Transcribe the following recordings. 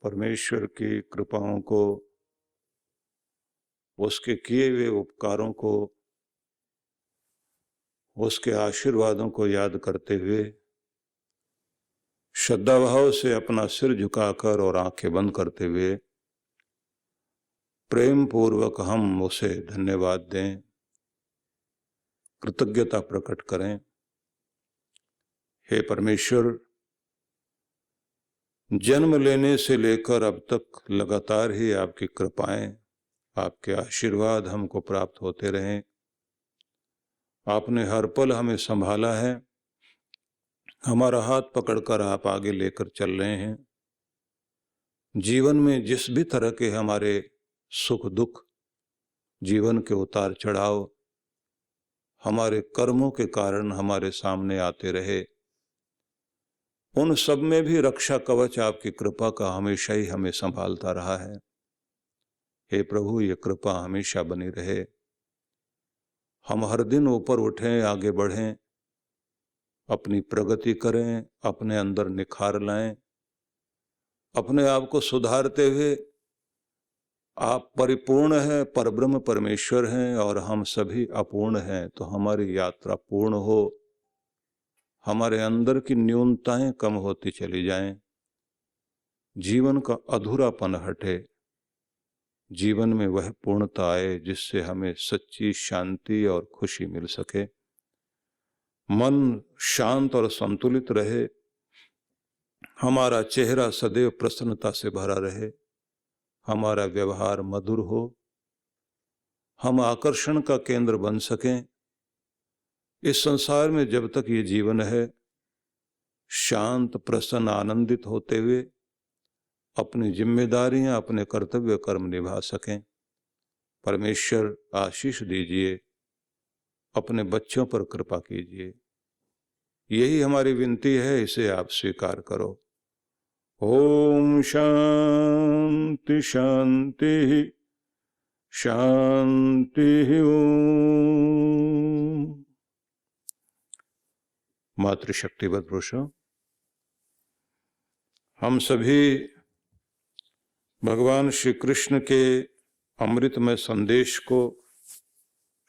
परमेश्वर की कृपाओं को, उसके किए हुए उपकारों को, उसके आशीर्वादों को याद करते हुए श्रद्धा भाव से अपना सिर झुकाकर और आंखें बंद करते हुए प्रेम पूर्वक हम उसे धन्यवाद दें, कृतज्ञता प्रकट करें। हे परमेश्वर, जन्म लेने से लेकर अब तक लगातार ही आपकी कृपाएं, आपके आशीर्वाद हमको प्राप्त होते रहें। आपने हर पल हमें संभाला है, हमारा हाथ पकड़कर आप आगे लेकर चल रहे हैं। जीवन में जिस भी तरह के हमारे सुख दुख, जीवन के उतार चढ़ाव हमारे कर्मों के कारण हमारे सामने आते रहे, उन सब में भी रक्षा कवच आपकी कृपा का हमेशा ही हमें संभालता रहा है। हे प्रभु, ये कृपा हमेशा बनी रहे। हम हर दिन ऊपर उठें, आगे बढ़ें, अपनी प्रगति करें, अपने अंदर निखार लाएं, अपने आप को सुधारते हुए आप परिपूर्ण हैं, परब्रह्म परमेश्वर हैं और हम सभी अपूर्ण हैं, तो हमारी यात्रा पूर्ण हो, हमारे अंदर की न्यूनताएं कम होती चली जाएं, जीवन का अधूरापन हटे, जीवन में वह पूर्णता आए जिससे हमें सच्ची शांति और खुशी मिल सके। मन शांत और संतुलित रहे, हमारा चेहरा सदैव प्रसन्नता से भरा रहे, हमारा व्यवहार मधुर हो, हम आकर्षण का केंद्र बन सकें। इस संसार में जब तक ये जीवन है, शांत प्रसन्न आनंदित होते हुए अपनी जिम्मेदारियां, अपने कर्तव्य कर्म निभा सकें। परमेश्वर आशीष दीजिए, अपने बच्चों पर कृपा कीजिए, यही हमारी विनती है, इसे आप स्वीकार करो। ओम शांति शांति शांति। ओम। मातृशक्तिवत पुरुषों, हम सभी भगवान श्री कृष्ण के अमृतमय संदेश को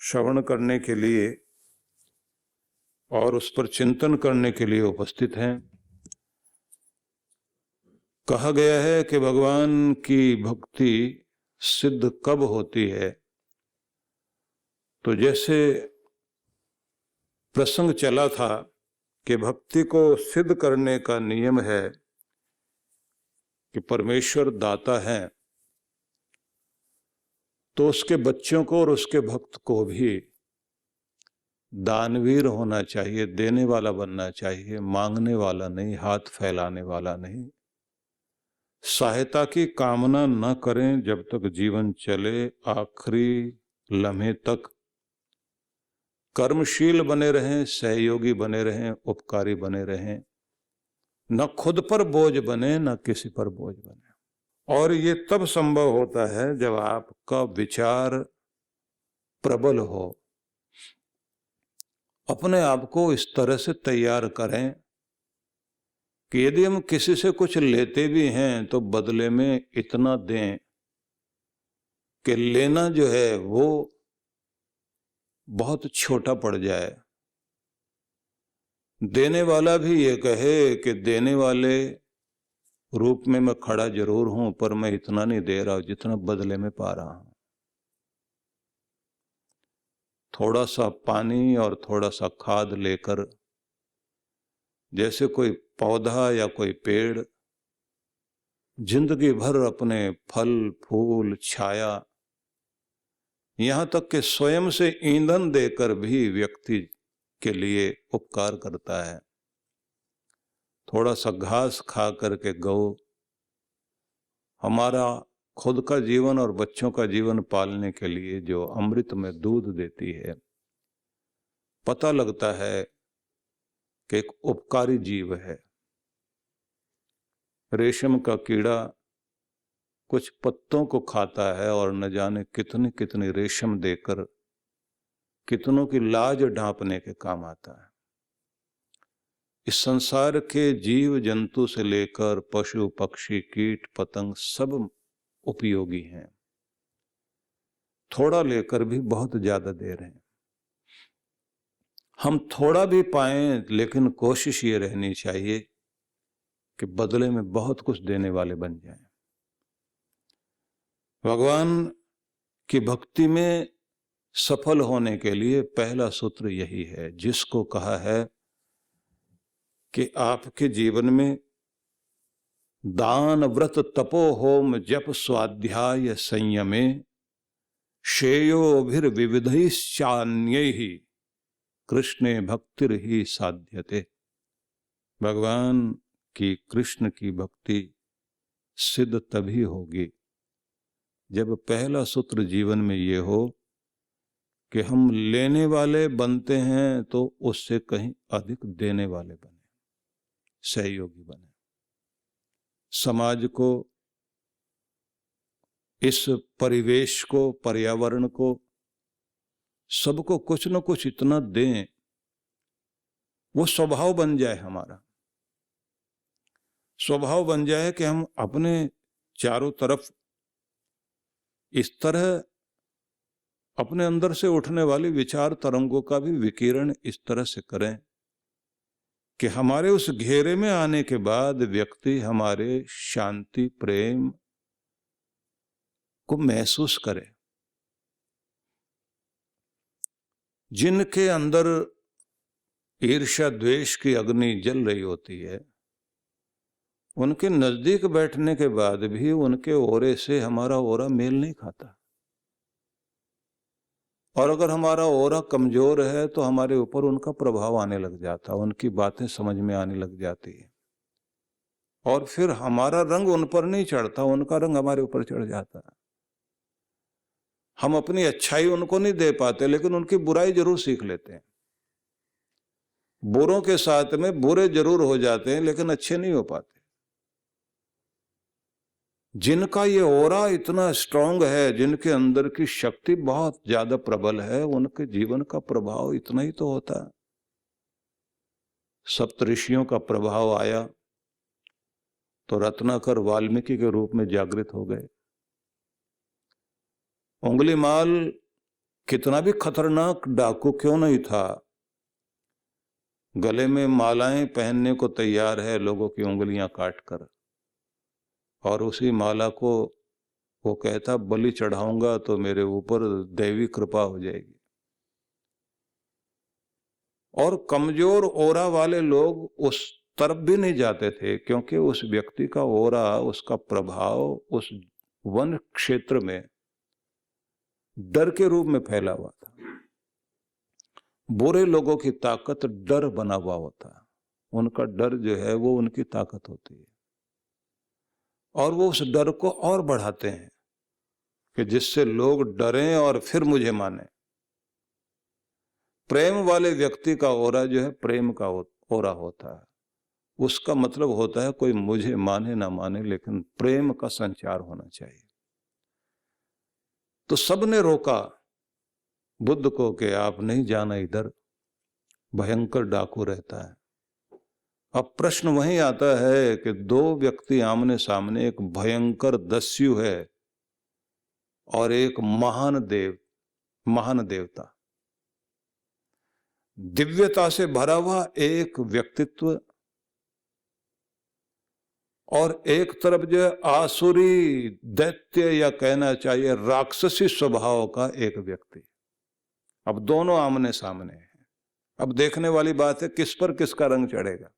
श्रवण करने के लिए और उस पर चिंतन करने के लिए उपस्थित हैं। कहा गया है कि भगवान की भक्ति सिद्ध कब होती है, तो जैसे प्रसंग चला था कि भक्ति को सिद्ध करने का नियम है कि परमेश्वर दाता है, तो उसके बच्चों को और उसके भक्त को भी दानवीर होना चाहिए, देने वाला बनना चाहिए, मांगने वाला नहीं, हाथ फैलाने वाला नहीं। सहायता की कामना न करें जब तक जीवन चले, आखिरी लम्हे तक कर्मशील बने रहें, सहयोगी बने रहें, उपकारी बने रहें, न खुद पर बोझ बने, न किसी पर बोझ बने। और ये तब संभव होता है जब आपका विचार प्रबल हो। अपने आप को इस तरह से तैयार करें कि यदि हम किसी से कुछ लेते भी हैं तो बदले में इतना दें कि लेना जो है वो बहुत छोटा पड़ जाए, देने वाला भी ये कहे कि देने वाले रूप में मैं खड़ा जरूर हूं, पर मैं इतना नहीं दे रहा जितना बदले में पा रहा हूं। थोड़ा सा पानी और थोड़ा सा खाद लेकर, जैसे कोई पौधा या कोई पेड़ जिंदगी भर अपने फल फूल छाया, यहां तक कि स्वयं से ईंधन देकर भी व्यक्ति के लिए उपकार करता है। थोड़ा सा घास खा करके गौ हमारा खुद का जीवन और बच्चों का जीवन पालने के लिए जो अमृत में दूध देती है, पता लगता है कि एक उपकारी जीव है। रेशम का कीड़ा कुछ पत्तों को खाता है और न जाने कितनी कितनी रेशम देकर कितनों की लाज ढांपने के काम आता है। इस संसार के जीव जंतु से लेकर पशु पक्षी कीट पतंग सब उपयोगी हैं। थोड़ा लेकर भी बहुत ज्यादा दे रहे हैं। हम थोड़ा भी पाएं, लेकिन कोशिश ये रहनी चाहिए कि बदले में बहुत कुछ देने वाले बन जाएं। भगवान की भक्ति में सफल होने के लिए पहला सूत्र यही है, जिसको कहा है कि आपके जीवन में दान व्रत तपो होम जप स्वाध्याय संयमे श्रेयोभिर्विविधैश्चान्यैः कृष्णे भक्तिर ही साध्यते। भगवान की कृष्ण की भक्ति सिद्ध तभी होगी जब पहला सूत्र जीवन में ये हो कि हम लेने वाले बनते हैं तो उससे कहीं अधिक देने वाले बने, सहयोगी बने, समाज को, इस परिवेश को, पर्यावरण को, सबको कुछ न कुछ इतना दें, वो स्वभाव बन जाए। हमारा स्वभाव बन जाए कि हम अपने चारों तरफ इस तरह अपने अंदर से उठने वाली विचार तरंगों का भी विकिरण इस तरह से करें कि हमारे उस घेरे में आने के बाद व्यक्ति हमारे शांति प्रेम को महसूस करे। जिनके अंदर ईर्ष्या द्वेष की अग्नि जल रही होती है, उनके नजदीक बैठने के बाद भी उनके ओरे से हमारा ओरा मेल नहीं खाता। और अगर हमारा ओरा कमजोर है तो हमारे ऊपर उनका प्रभाव आने लग जाता, उनकी बातें समझ में आने लग जाती है, और फिर हमारा रंग उन पर नहीं चढ़ता, उनका रंग हमारे ऊपर चढ़ जाता है। हम अपनी अच्छाई उनको नहीं दे पाते, लेकिन उनकी बुराई जरूर सीख लेते हैं। बुरों के साथ में बुरे जरूर हो जाते हैं, लेकिन अच्छे नहीं हो पाते। जिनका ये ओरा इतना स्ट्रांग है, जिनके अंदर की शक्ति बहुत ज्यादा प्रबल है, उनके जीवन का प्रभाव इतना ही तो होता है। सप्तऋषियों का प्रभाव आया तो रत्नाकर वाल्मीकि के रूप में जागृत हो गए। उंगलीमाल कितना भी खतरनाक डाकू क्यों नहीं था, गले में मालाएं पहनने को तैयार है लोगों की उंगलियां काटकर, और उसी माला को वो कहता बलि चढ़ाऊंगा तो मेरे ऊपर दैवी कृपा हो जाएगी। और कमजोर ओरा वाले लोग उस तरफ भी नहीं जाते थे, क्योंकि उस व्यक्ति का ओरा, उसका प्रभाव उस वन क्षेत्र में डर के रूप में फैला हुआ था। बुरे लोगों की ताकत डर बना हुआ होता है, उनका डर जो है वो उनकी ताकत होती है, और वो उस डर को और बढ़ाते हैं कि जिससे लोग डरें और फिर मुझे माने। प्रेम वाले व्यक्ति का ओरा जो है प्रेम का ओरा होता है। उसका मतलब होता है कोई मुझे माने ना माने, लेकिन प्रेम का संचार होना चाहिए। तो सबने रोका बुद्ध को कि आप नहीं जाना इधर, भयंकर डाकू रहता है। अब प्रश्न वहीं आता है कि दो व्यक्ति आमने सामने, एक भयंकर दस्यु है और एक महान देवता, दिव्यता से भरा हुआ एक व्यक्तित्व, और एक तरफ जो आसुरी दैत्य या कहना चाहिए राक्षसी स्वभाव का एक व्यक्ति। अब दोनों आमने सामने हैं। अब देखने वाली बात है किस पर किसका रंग चढ़ेगा।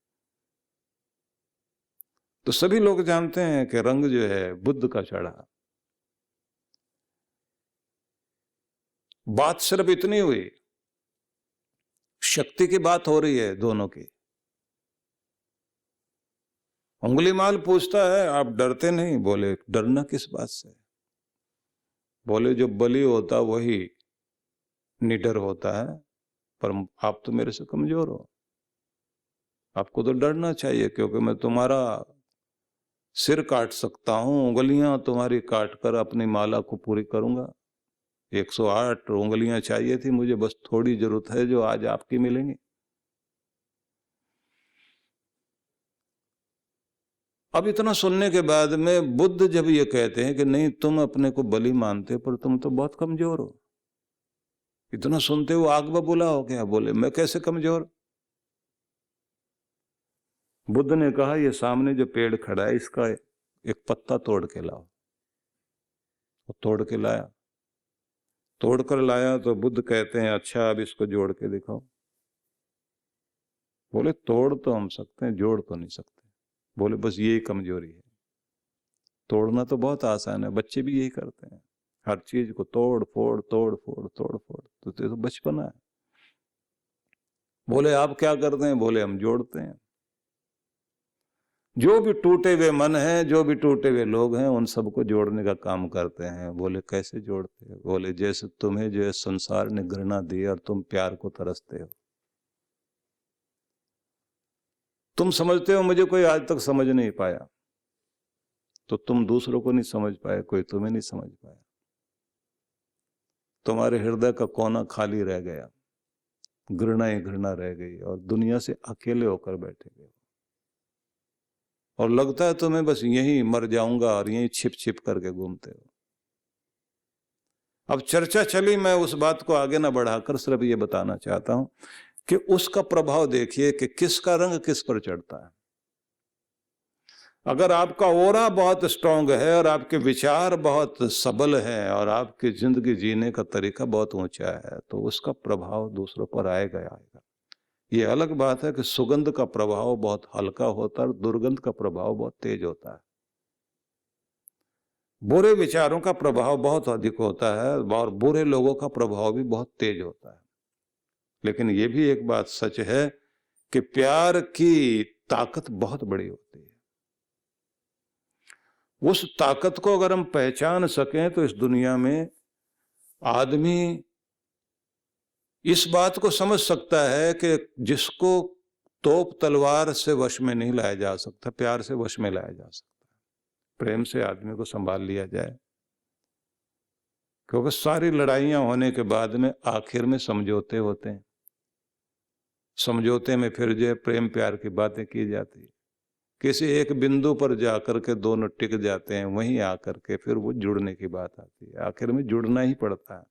तो सभी लोग जानते हैं कि रंग जो है बुद्ध का चढ़ा। बात सिर्फ इतनी हुई, शक्ति की बात हो रही है दोनों की। उंगलीमाल पूछता है आप डरते नहीं? बोले डरना किस बात से? बोले जो बलि होता वही निडर होता है, पर आप तो मेरे से कमजोर हो, आपको तो डरना चाहिए, क्योंकि मैं तुम्हारा सिर काट सकता हूं, उंगलियां तुम्हारी काट कर अपनी माला को पूरी करूंगा। 108 उंगलियां चाहिए थी मुझे, बस थोड़ी जरूरत है जो आज आपकी मिलेंगी। अब इतना सुनने के बाद में बुद्ध जब ये कहते हैं कि नहीं तुम अपने को बलि मानते हो पर तुम तो बहुत कमजोर हो, इतना सुनते हो आग बबूला हो गया। बोले मैं कैसे कमजोर? बुद्ध ने कहा ये सामने जो पेड़ खड़ा है इसका एक पत्ता तोड़ के लाओ। और तोड़ के लाया, तोड़ कर लाया तो बुद्ध कहते हैं अच्छा अब इसको जोड़ के दिखाओ। बोले तोड़ तो हम सकते हैं, जोड़ तो नहीं सकते। बोले बस यही कमजोरी है, तोड़ना तो बहुत आसान है, बच्चे भी यही करते हैं, हर चीज को तोड़ फोड़ तोड़ फोड़ तोड़ फोड़, तो ये तो बचपना है। बोले आप क्या करते हैं? बोले हम जोड़ते हैं। जो भी टूटे हुए मन हैं, जो भी टूटे हुए लोग हैं, उन सबको जोड़ने का काम करते हैं। बोले कैसे जोड़ते हैं? बोले जैसे तुम्हें जो है संसार ने घृणा दी और तुम प्यार को तरसते हो। तुम समझते हो मुझे कोई आज तक समझ नहीं पाया, तो तुम दूसरों को नहीं समझ पाए, कोई तुम्हें नहीं समझ पाया। तुम्हारे हृदय का कोना खाली रह गया, घृणा ही घृणा रह गई और दुनिया से अकेले होकर बैठे गए। और लगता है तुम्हें बस यहीं मर जाऊंगा और यहीं छिप छिप करके घूमते हो। अब चर्चा चली, मैं उस बात को आगे ना बढ़ाकर सिर्फ ये बताना चाहता हूं कि उसका प्रभाव देखिए कि किसका रंग किस पर चढ़ता है। अगर आपका ओरा बहुत स्ट्रांग है और आपके विचार बहुत सबल हैं और आपकी जिंदगी जीने का तरीका बहुत ऊंचा है, तो उसका प्रभाव दूसरों पर आएगा आएगा। ये अलग बात है कि सुगंध का प्रभाव बहुत हल्का होता है और दुर्गंध का प्रभाव बहुत तेज होता है। बुरे विचारों का प्रभाव बहुत अधिक होता है और बुरे लोगों का प्रभाव भी बहुत तेज होता है। लेकिन ये भी एक बात सच है कि प्यार की ताकत बहुत बड़ी होती है। उस ताकत को अगर हम पहचान सकें तो इस दुनिया में आदमी इस बात को समझ सकता है कि जिसको तोप तलवार से वश में नहीं लाया जा सकता, प्यार से वश में लाया जा सकता है। प्रेम से आदमी को संभाल लिया जाए, क्योंकि सारी लड़ाइयां होने के बाद में आखिर में समझौते होते हैं। समझौते में फिर जो है प्रेम प्यार की बातें की जाती है। किसी एक बिंदु पर जाकर के दोनों टिक जाते हैं, वहीं आकर के फिर वो जुड़ने की बात आती है। आखिर में जुड़ना ही पड़ता है।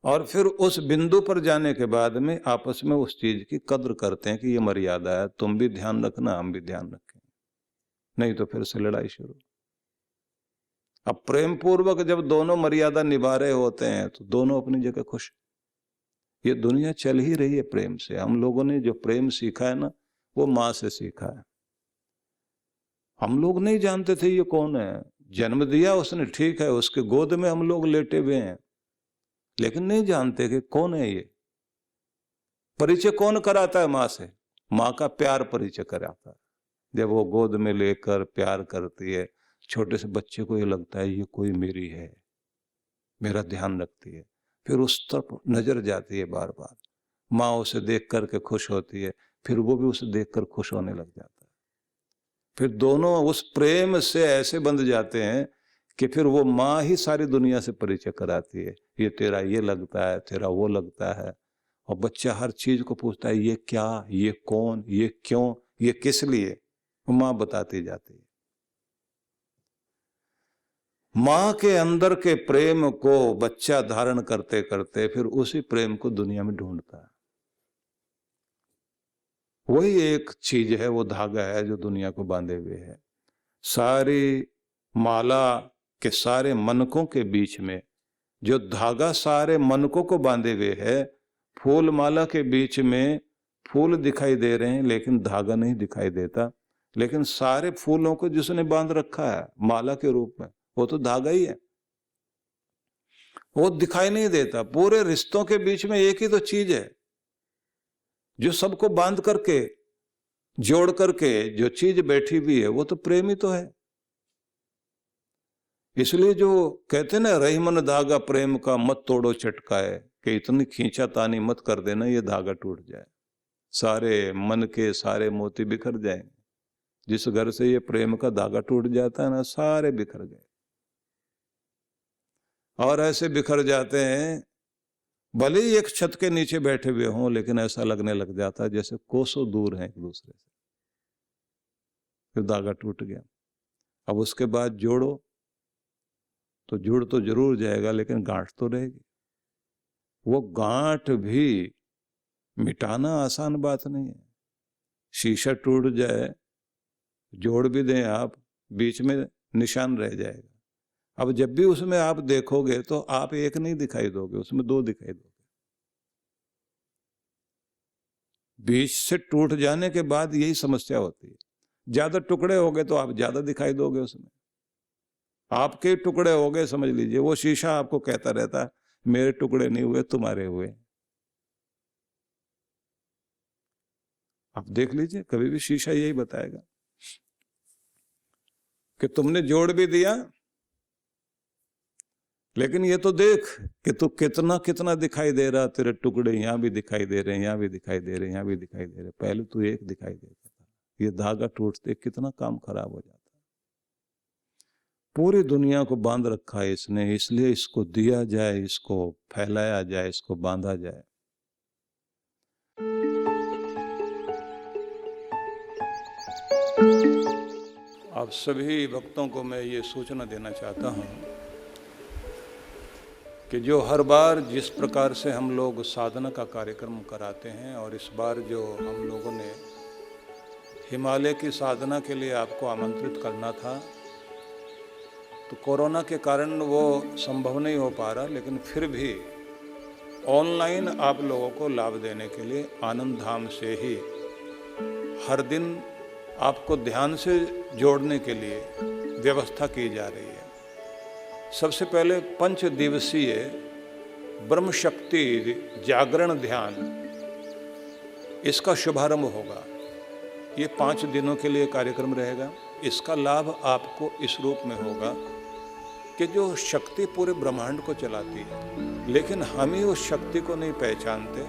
और फिर उस बिंदु पर जाने के बाद में आपस में उस चीज की कद्र करते हैं कि ये मर्यादा है, तुम भी ध्यान रखना, हम भी ध्यान रखें, नहीं तो फिर से लड़ाई शुरू। अब प्रेम पूर्वक जब दोनों मर्यादा निभा रहे होते हैं तो दोनों अपनी जगह खुश। ये दुनिया चल ही रही है प्रेम से। हम लोगों ने जो प्रेम सीखा है ना, वो माँ से सीखा है। हम लोग नहीं जानते थे ये कौन है, जन्म दिया उसने, ठीक है, उसके गोद में हम लोग लेटे हुए हैं, लेकिन नहीं जानते कि कौन है ये। परिचय कौन कराता है? माँ से। माँ का प्यार परिचय कराता है। जब वो गोद में लेकर प्यार करती है, छोटे से बच्चे को ये लगता है ये कोई मेरी है, मेरा ध्यान रखती है। फिर उस तरफ नजर जाती है बार बार, माँ उसे देख करके खुश होती है, फिर वो भी उसे देखकर खुश होने लग जाता है। फिर दोनों उस प्रेम से ऐसे बंध जाते हैं कि फिर वो माँ ही सारी दुनिया से परिचय कराती है। ये तेरा ये लगता है, तेरा वो लगता है। और बच्चा हर चीज को पूछता है, ये क्या, ये कौन, ये क्यों, ये किस लिए, माँ बताती जाती है। माँ के अंदर के प्रेम को बच्चा धारण करते करते फिर उसी प्रेम को दुनिया में ढूंढता है। वही एक चीज है, वो धागा है जो दुनिया को बांधे हुए है। सारी माला के सारे मनकों के बीच में जो धागा सारे मनकों को बांधे हुए है, फूल माला के बीच में फूल दिखाई दे रहे हैं लेकिन धागा नहीं दिखाई देता। लेकिन सारे फूलों को जिसने बांध रखा है माला के रूप में, वो तो धागा ही है, वो दिखाई नहीं देता। पूरे रिश्तों के बीच में एक ही तो चीज है जो सबको बांध करके जोड़ करके जो चीज बैठी हुई है, वो तो प्रेम ही तो है। इसलिए जो कहते ना, रही मन धागा प्रेम का मत तोड़ो चटकाए, कि इतनी खींचा तानी मत कर देना ये धागा टूट जाए, सारे मन के सारे मोती बिखर जाएंगे। जिस घर से ये प्रेम का धागा टूट जाता है ना, सारे बिखर गए। और ऐसे बिखर जाते हैं, भले ही एक छत के नीचे बैठे हुए हों, लेकिन ऐसा लगने लग जाता है जैसे कोसों दूर हैं एक दूसरे से। फिर धागा टूट गया। अब उसके बाद जोड़ो तो जुड़ तो जरूर जाएगा, लेकिन गांठ तो रहेगी। वो गांठ भी मिटाना आसान बात नहीं है। शीशा टूट जाए, जोड़ भी दें आप, बीच में निशान रह जाएगा। अब जब भी उसमें आप देखोगे तो आप एक नहीं दिखाई दोगे, उसमें दो दिखाई दोगे। बीच से टूट जाने के बाद यही समस्या होती है। ज्यादा टुकड़े हो गए तो आप ज्यादा दिखाई दोगे उसमें। आपके टुकड़े हो गए, समझ लीजिए वो शीशा आपको कहता रहता है मेरे टुकड़े नहीं हुए, तुम्हारे हुए। आप देख लीजिए, कभी भी शीशा यही बताएगा कि तुमने जोड़ भी दिया, लेकिन ये तो देख कि तू कितना कितना दिखाई दे रहा, तेरे टुकड़े यहां भी दिखाई दे रहे हैं, यहां भी दिखाई दे रहे हैं, यहां भी दिखाई दे रहे हैं। पहले तू एक दिखाई देता था, ये धागा टूटते कितना काम खराब हो जाता। पूरी दुनिया को बांध रखा है इसने, इसलिए इसको दिया जाए, इसको फैलाया जाए, इसको बांधा जाए। आप सभी भक्तों को मैं ये सूचना देना चाहता हूँ कि जो हर बार जिस प्रकार से हम लोग साधना का कार्यक्रम कराते हैं, और इस बार जो हम लोगों ने हिमालय की साधना के लिए आपको आमंत्रित करना था, तो कोरोना के कारण वो संभव नहीं हो पा रहा, लेकिन फिर भी ऑनलाइन आप लोगों को लाभ देने के लिए आनंद धाम से ही हर दिन आपको ध्यान से जोड़ने के लिए व्यवस्था की जा रही है। सबसे पहले 5 दिवसीय ब्रह्म शक्ति जागरण ध्यान, इसका शुभारंभ होगा। ये 5 दिनों के लिए कार्यक्रम रहेगा। इसका लाभ आपको इस रूप में होगा कि जो शक्ति पूरे ब्रह्मांड को चलाती है, लेकिन हम ही उस शक्ति को नहीं पहचानते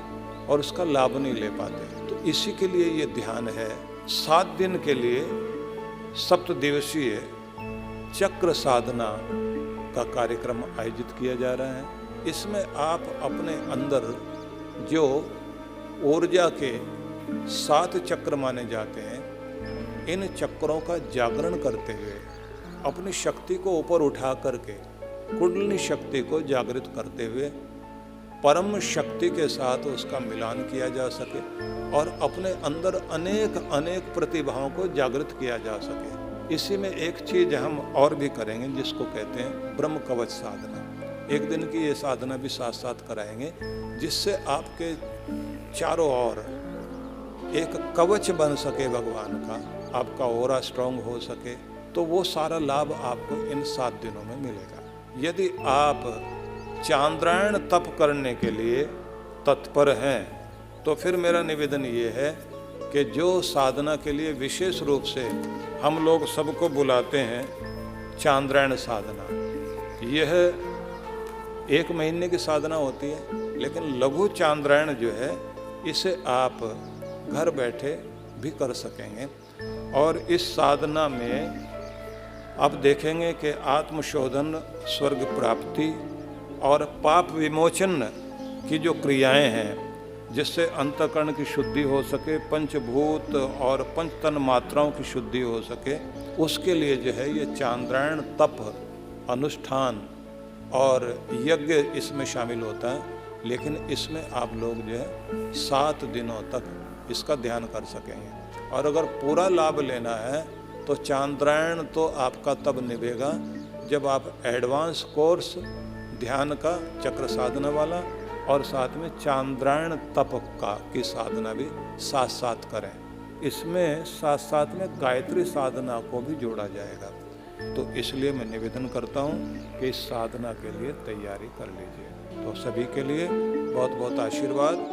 और उसका लाभ नहीं ले पाते, तो इसी के लिए ये ध्यान है। 7 दिन के लिए 7 दिवसीय चक्र साधना का कार्यक्रम आयोजित किया जा रहा है। इसमें आप अपने अंदर जो ऊर्जा के 7 चक्र माने जाते हैं, इन चक्रों का जागरण करते हुए अपनी शक्ति को ऊपर उठा करके कुंडलिनी शक्ति को जागृत करते हुए परम शक्ति के साथ उसका मिलान किया जा सके और अपने अंदर अनेक अनेक प्रतिभाओं को जागृत किया जा सके। इसी में एक चीज हम और भी करेंगे जिसको कहते हैं ब्रह्म कवच साधना। एक दिन की ये साधना भी साथ साथ कराएंगे, जिससे आपके चारों ओर एक कवच बन सके भगवान का, आपका ऑरा स्ट्रांग हो सके। तो वो सारा लाभ आपको इन 7 दिनों में मिलेगा। यदि आप चांद्रायण तप करने के लिए तत्पर हैं, तो फिर मेरा निवेदन ये है कि जो साधना के लिए विशेष रूप से हम लोग सबको बुलाते हैं चांद्रायण साधना, यह 1 महीने की साधना होती है, लेकिन लघु चांद्रायण जो है इसे आप घर बैठे भी कर सकेंगे। और इस साधना में आप देखेंगे कि आत्मशोधन, स्वर्ग प्राप्ति और पाप विमोचन की जो क्रियाएं हैं, जिससे अंतःकरण की शुद्धि हो सके, पंचभूत और पंचतन मात्राओं की शुद्धि हो सके, उसके लिए जो है ये चांद्रायण तप, अनुष्ठान और यज्ञ इसमें शामिल होता है। लेकिन इसमें आप लोग जो है 7 दिनों तक इसका ध्यान कर सकेंगे। और अगर पूरा लाभ लेना है तो चांद्रायण तो आपका तब निभेगा जब आप एडवांस कोर्स ध्यान का, चक्र साधना वाला और साथ में चांद्रायण तप का की साधना भी साथ साथ करें। इसमें साथ साथ में गायत्री साधना को भी जोड़ा जाएगा। तो इसलिए मैं निवेदन करता हूँ कि इस साधना के लिए तैयारी कर लीजिए। तो सभी के लिए बहुत बहुत आशीर्वाद।